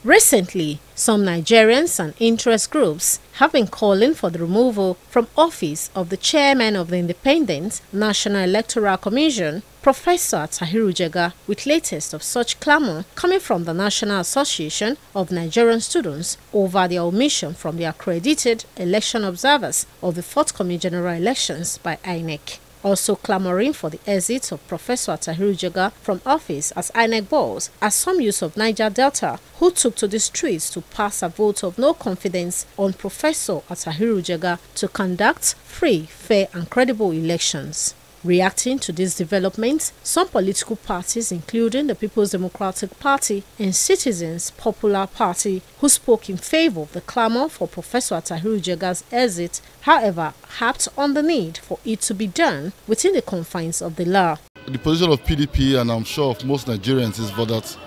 Recently, some Nigerians and interest groups have been calling for the removal from office of the chairman of the Independent National Electoral Commission, Professoror Attahiru Jega, with latest of such clamor coming from the National Association of Nigerian Students over their omission from the accredited election observers of the forthcoming general elections by INEC. Also clamoring for the exit of Professoror Attahiru Jega from office as INEC boss are some youths of Niger Delta who took to the streets to pass a vote of no confidence on Professoror Attahiru Jega to conduct free, fair and credible elections. Reacting to these developments, some political parties, including the People's Democratic Party and Citizens Popular Party, who spoke in favor of the clamor for Professor Attahiru Jega's exit, however, harped on the need for it to be done within the confines of the law. The position of PDP, and I'm sure of most Nigerians, is that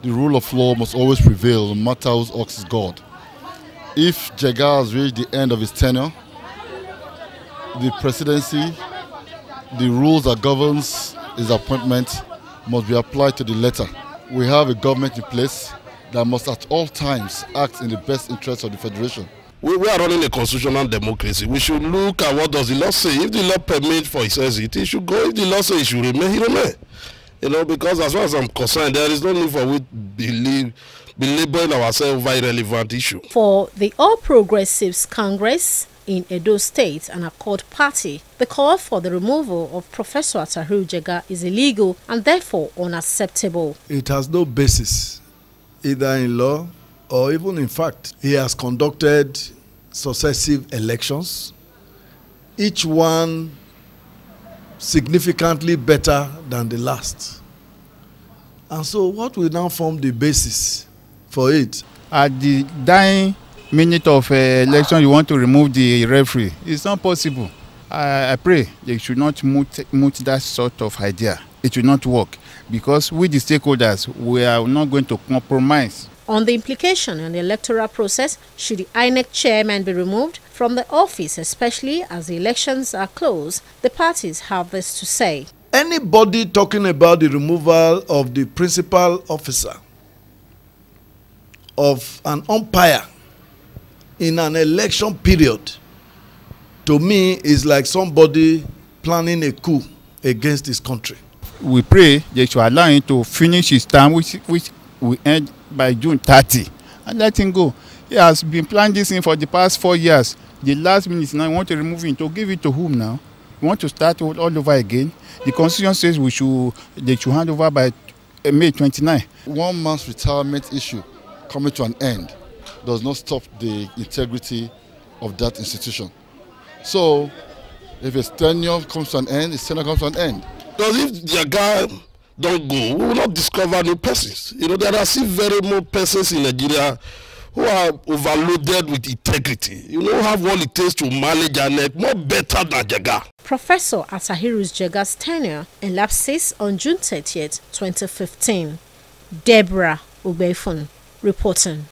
the rule of law must always prevail, no matter whose ox is God. If Jega has reached the end of his tenure, the presidency, the rules that governs his appointment must be applied to the letter. We have a government in place that must at all times act in the best interest of the Federation. We are running a constitutional democracy. We should look at what does the law say. If the law permits for his exit, he should go. If the law says he should remain, he remain. Because as far as I'm concerned, there is no need for we be labeling ourselves over irrelevant issue. For the All Progressives Congress in Edo State and Accord Party, the call for the removal of Professor Attahiru Jega is illegal and therefore unacceptable. It has no basis, either in law or even in fact. He has conducted successive elections, each one significantly better than the last. And so what will now form the basis for it? At the dying minute of election, you want to remove the referee. It's not possible. I pray they should not moot that sort of idea. It will not work because we, the stakeholders, we are not going to compromise. On the implication in the electoral process, should the INEC chairman be removed from the office, especially as the elections are close, the parties have this to say. Anybody talking about the removal of the principal officer of an umpire in an election period, to me, is like somebody planning a coup against his country. We pray they should allow him to finish his term, which will end by June 30, and let him go. He has been planning this thing for the past 4 years. The last minute now, you want to remove him. To give it to whom now? You want to start all over again? The Constitution says they should hand over by May 29. One man's retirement issue coming to an end does not stop the integrity of that institution. So, if his tenure comes to an end, his tenure comes to an end. Because if the guy don't go, we will not discover new persons. There are still very more persons in Nigeria who are overloaded with integrity. Who have what it takes to manage INEC more better than Jega. Professor Attahiru Jega's tenure elapses on June 30th, 2015. Deborah Ubefun reporting.